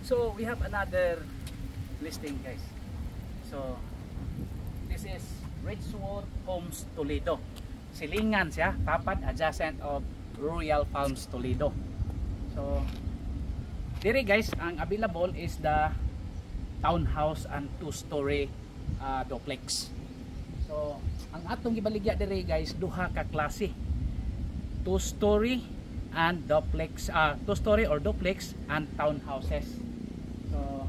So we have another listing, guys. So this is Ridgewood Homes Toledo. Silingan siya, tapat adjacent of Royal Palms Toledo. So diri guys, ang available is the townhouse and 2-story duplex. So ang atong gibaligya diri guys, duha ka klase, 2-story and duplex, 2-story or duplex and townhouses. So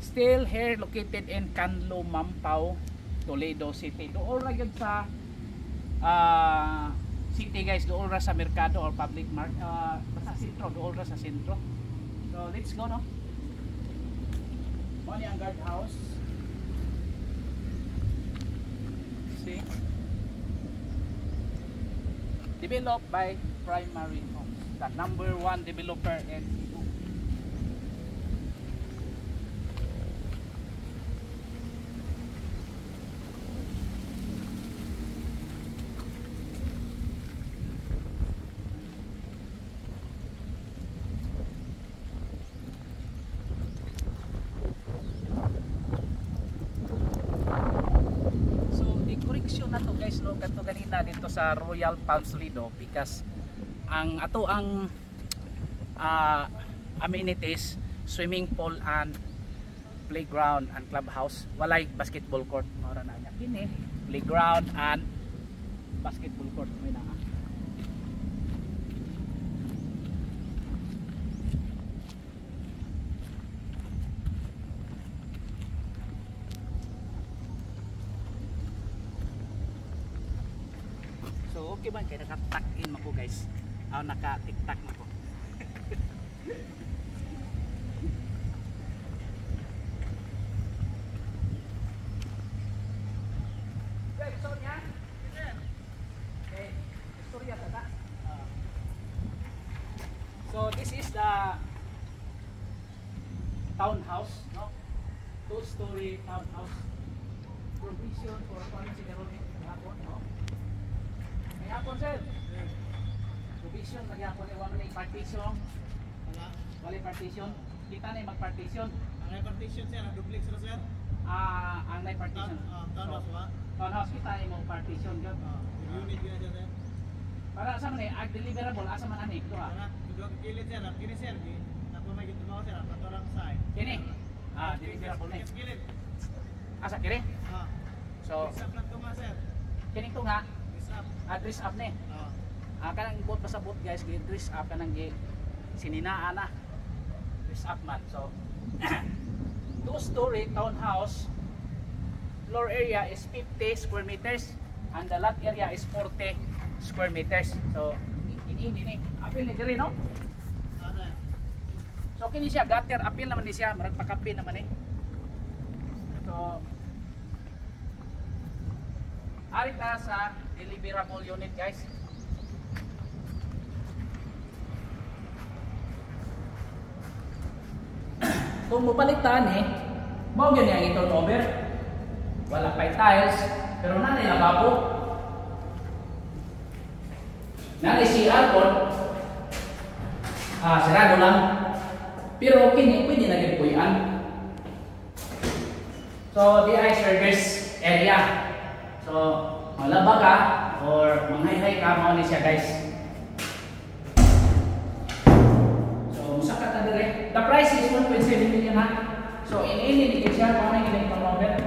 still here located in Canlo, Mampao, Toledo City. Doon ra gyud sa city guys, doon ra sa merkado or public market, sa sentro, doon ra sa sentro. So let's go, no. Money ang guardhouse. See, developed by Primary Homes, the #1 developer in Cebu. So the correction na to guys, no, kanto ganina dito sa Royal Palms Toledo, because ang ato ang amenities, swimming pool and playground and clubhouse, walay basketball court. Mara na niya kini, playground and basketball court may na. So okay man kay naka-tuck in mo guys. Naka-tiktak na po. So this is the townhouse, no? 2-story townhouse. Provision for considerable hapon, no? May hapon, sir. Provision, magyapon ni wala partition. Wala partition. Kita na mag-partition. Ang partition sir, ang duplex ra sir. Ang may partition. Townhouse ba? Townhouse kita ay mo partition gyud. Unit gyud sir. Para sa man ag deliverable asa man ani ito ha. Dugay kilit sir, kini sir gi. Tapo may gitumaw sir, ang patorang side. Kini. Deliverable ni. Kilit. Asa kini? So, Isap lang tuma sir. kini to nga. Isap. Address up ni. Kanang bot pasabot guys, dress up kanang sininaan na. Dress up man. So 2-story townhouse, floor area is 50 square meters and the lot area is 40 square meters. So ini apil ni diri, no? So kini siya gutter, apil naman ni siya, marag pakapi naman eh. So ari ta sa deliverable unit guys. Kung mupalitan mao gyud yang ito over. Wala pa tiles, pero nanay lababo. Nanay si aircon. Sarado lang. Pero kini pwede na gyud puy-an. So di ay service area. So malaba ka or manghay-hay ka mao ni siya guys. The price is 1.7 million ha. So in any siya kung ano yung turnover.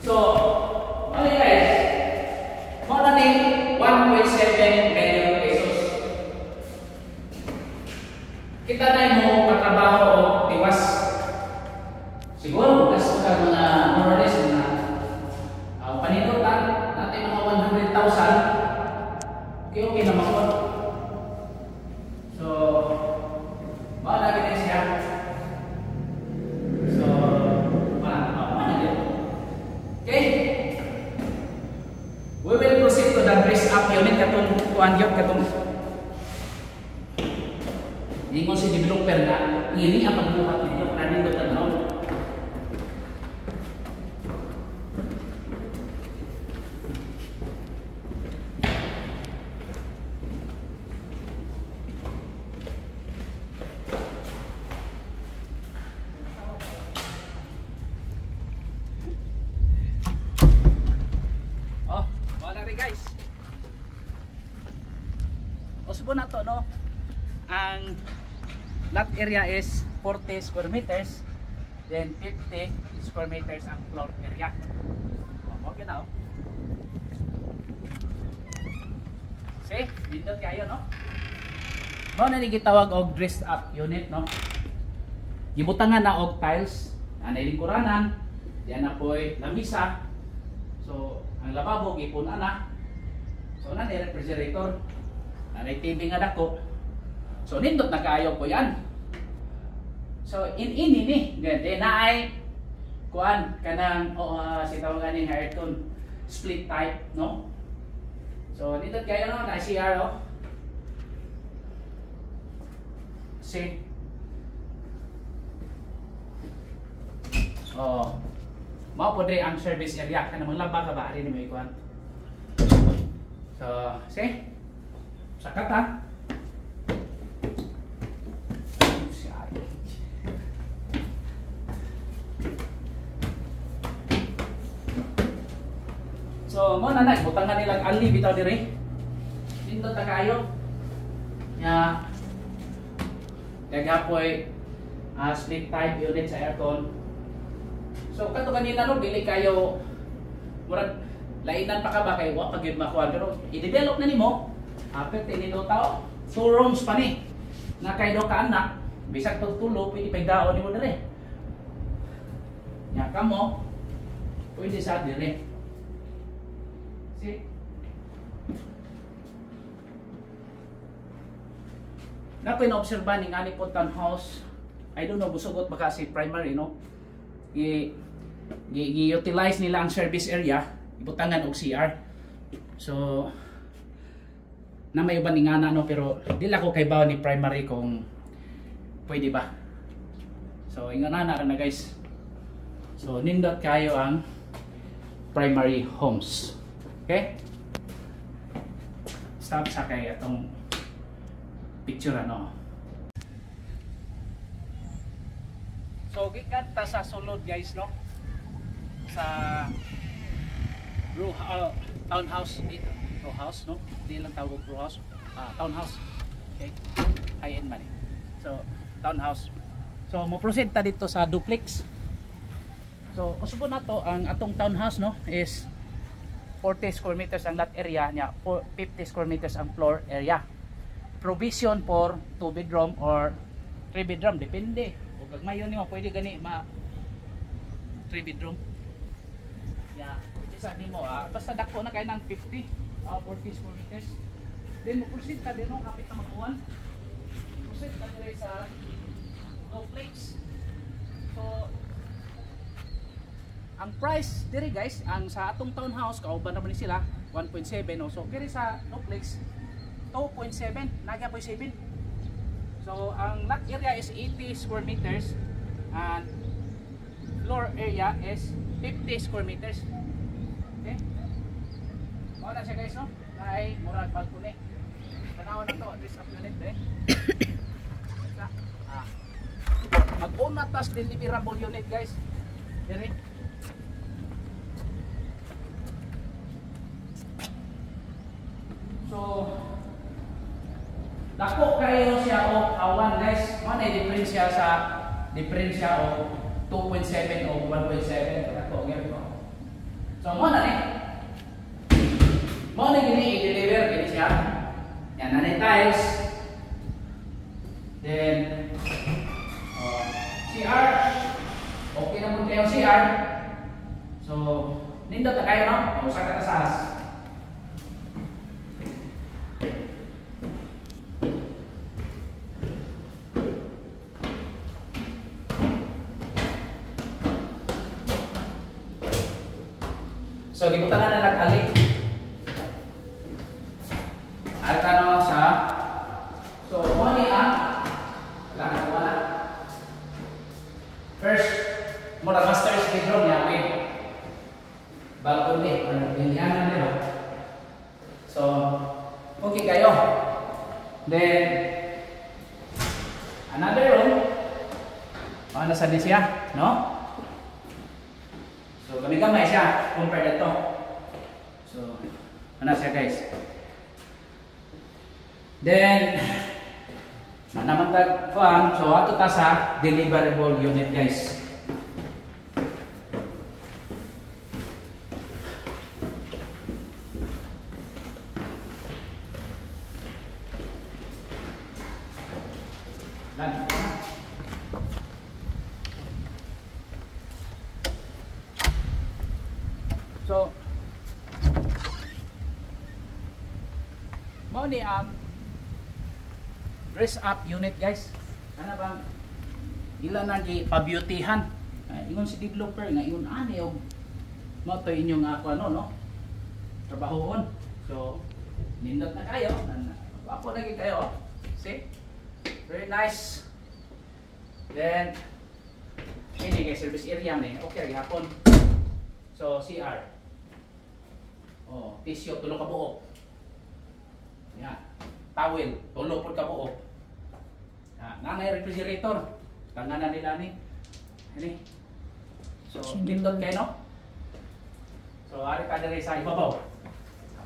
So okay guys, more than 1.7 million pesos. Kita na mo katrabaho o tiwas. Siguro gusto ka mga more or less na paninutan natin mga 100,000. Okay naman po. So, baka lagi siya. So, mana din. Okay. We will proceed to the dress up unit katong kuan gyud katong. Ingon si developer na ini ang pagbuhat nito na dito tanaw. usbo na to, no? Ang lot area is 40 square meters, then 50 square meters ang floor area. Okay na, oh. See, dito kayo, no? Mao na ni gitawag og dressed up unit, no? Gibutangan na og tiles, anay lingkuranan, diyan na po'y lamisa. So, ang lababo gipuna na. So, na ni refrigerator. Anay TV nga dako. So, nindot na kaayo po yan. So, ini ni, ganda na ay kuan kanang sitawagan ni aircon split type, no? So, nindot kayo, no? Na CR, oh. See? Oh. Mao po ang service area kana manglaba ka ba ari ni may kuan. So, see? Sakat ha. So, mo na butangan nilang ali bitaw dire. Nindot ta kayo. Ya. Kagapoy split type unit sa aircon. So kato kanina no dili kayo murag lainan pa ka ba kay wa pagyud makuha pero i-develop na nimo after tinino tao 2 rooms pa ni na kay do ka anak bisag tulo pwede pagdaon nimo dire. Nya kamo pwede sa dire. See? Na pina-obserba ni ngani po townhouse. I don't know busugot baka si primary no. I-utilize nila ang service area, ibutangan og CR. So na may uban nga na no pero dila ko kay bawo ni primary kung pwede ba. So ingana na guys. So nindot kayo ang primary homes. Okay? Stop sa kay atong picture ano. So gikan ta sa sulod guys no. Sa townhouse dito, row house no. Di lang tawag row house. Townhouse. Okay. High end man. So townhouse. So mo proceed ta dito sa duplex. So usbo na to ang atong townhouse no is 40 square meters ang lot area niya, 50 square meters ang floor area. Provision for 2 bedroom or 3 bedroom depende. Ug mayon nimo pwede gani ma 3 bedroom. Ya, isa nimo basta dako na kay nang 50 40 square meters. Then mo proceed ka din no kapit na makuan. Proceed ka dire sa duplex. So ang price dire guys, ang sa atong townhouse kauban naman ni sila 1.7 no. So kiri sa duplex 2.7, nagya po 7. So ang lot area is 80 square meters and floor area is 50 square meters. Okay? Mao na siya guys no. Ay murag balcony. Tanaw na to, this up unit eh. Mag-una tas deliverable unit guys. Dire. So dako kayo siya o awan guys. Mo na diferensya sa diferensya o 2.7 o 1.7 dako gyud ko. So mo na ni. Mo na gini i-deliver gini siya. Yan na ni tiles. Then CR. Okay na mo kayo CR. So nindot na kayo no. Usa ka tasas. So gibutangan na nag-alik. At ano sa so money wala. First, mura master's bedroom niya okay. Balcony or binyanan nila. So okay kayo. Then another room. Ano sa siya, no? So gamay siya compared to. So ano siya guys? Then, manamantag kuan, so ato ta sa deliverable unit guys. So, mao ni dress up unit guys. Ano bang ilan na gi pabeautyhan. Ingon si developer nga ingon ani og mao to inyong ako ano no. Trabahoon. So, nindot na kayo. Apo na gid kayo. See? Very nice. Then ini guys service area ni. Okay gihapon. So, CR. Oh, tissue tulo ka buok. Yan. Towel, tulo pud ka buok. Nanay refrigerator. Tanganan nila ni. Ini. So, nindot kayo no? So, ari ka diri sa ibabaw.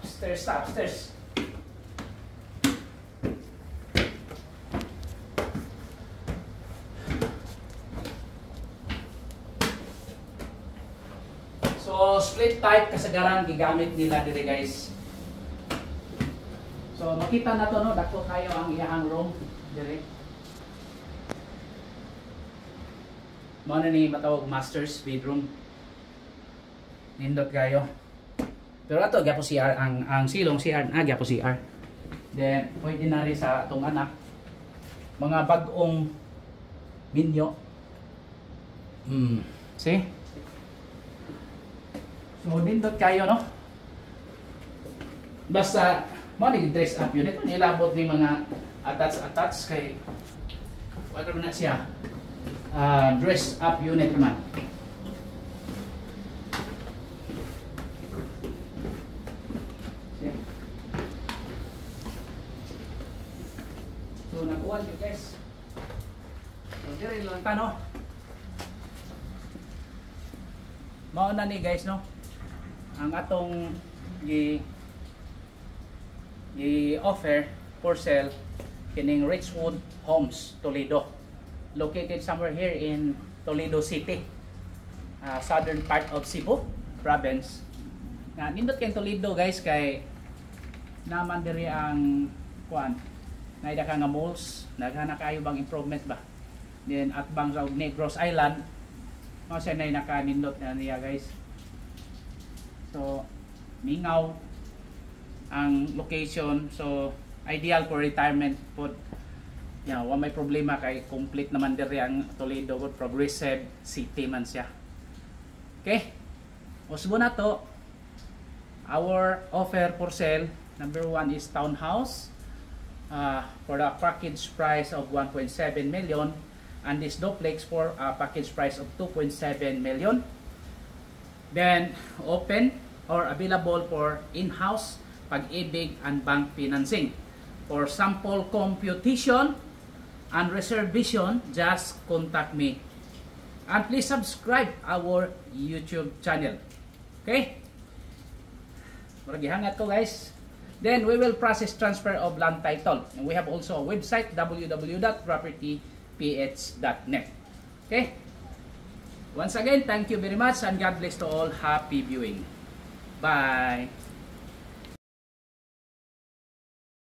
Upstairs ta, upstairs. So, split type kasagaran gigamit nila diri guys. So, makita na to no, dako kayo ang iyang room diri. Mao na ni matawag master's bedroom. Nindot kayo. Pero ato gyapon CR ang silong CR gyapon CR. Then pwede na rin sa atong anak mga bag-ong minyo. See? So nindot kayo no. Basta mo ni dress up unit nilabot ni mga attach kay wala na siya. Dress up unit man. So nakuha nyo guys. So dire lang ta no. Mao na ni guys no. Ang atong i-offer for sale kining Richwood Homes Toledo. Located somewhere here in Toledo City, southern part of Cebu province. Nindot kay Toledo guys kay naman diri ang kuan. Naida ka nga malls, naghana kayo bang improvement ba? Then at bang sa Negros Island, mao siya nay nakanindot na niya guys. So mingaw ang location, so ideal for retirement pod. Yeah, wa may problema kay complete naman diri ang Toledo good progressive city man siya. Okay? Usbo na to. Our offer for sale, number 1 is townhouse for a package price of 1.7 million, and this duplex for a package price of 2.7 million. Then open or available for in-house, pag-ibig and bank financing. For sample computation and reservation, just contact me. And please subscribe our YouTube channel. Okay? Maragihangat ko guys. Then we will process transfer of land title. And we have also a website, www.propertyph.net. Okay? Once again, thank you very much and God bless to all. Happy viewing. Bye!